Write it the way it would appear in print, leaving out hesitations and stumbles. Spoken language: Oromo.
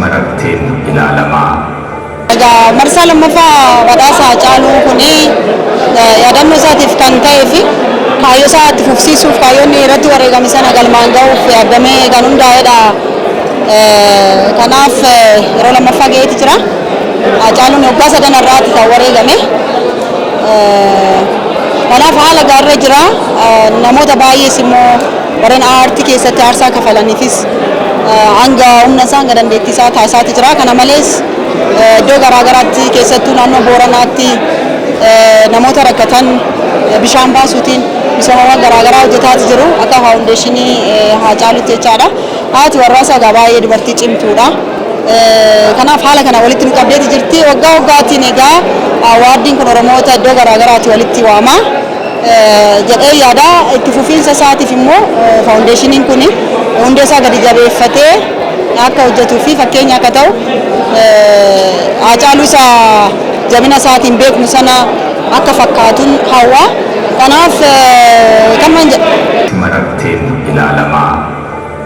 marattiin ilaalamaa. Marsaa lammaffaa badhaasa Haacaaluu kuni yaadannoo isaatiif kan ta'ee fi kaayyoo isaa itti fufsiisuuf kaayyoonni irratti wareegame sana galmaan ga'uuf yaadamee kan hundaa'edha. Kanaaf yeroo lammaffaa ga'eeti jira. Haacaaluun waggaa 3 irraatti kan wareegame. Kanaaf haala gaariirra jira. Namoota baay'ees immoo warreen aartii keessatti aarsaa kafalaniifis hanga humna isaa hanga dandeettii isaa taasisaati jira. Kana malees iddoo garaagaraatti keessattuu naannoo Booranaatti namoota rakkatan bishaan baasuutiin misoomawwan garaagaraa hojjetaati jiru akka faawundeeshinii Haacaaluutti jechaadha. Haati warraasaa egaa baay'ee dubartii cimtuudha. Kanaaf haala kana walitti nu qabdeeti jirti. Waggaa waggaatiin egaa waardiin kun Oromoota iddoo garaagaraatti walitti waama jedhee yaada. Itti fufiinsa isaatiif immoo faawundeeshiniin kun hundee isaa gadi jabeeffatee akka hojjetuu fi fakkeenya akka ta'u Haacaaluu isa jabina isaatiin beeknu sana akka fakkaatuun hawwa. Kanaaf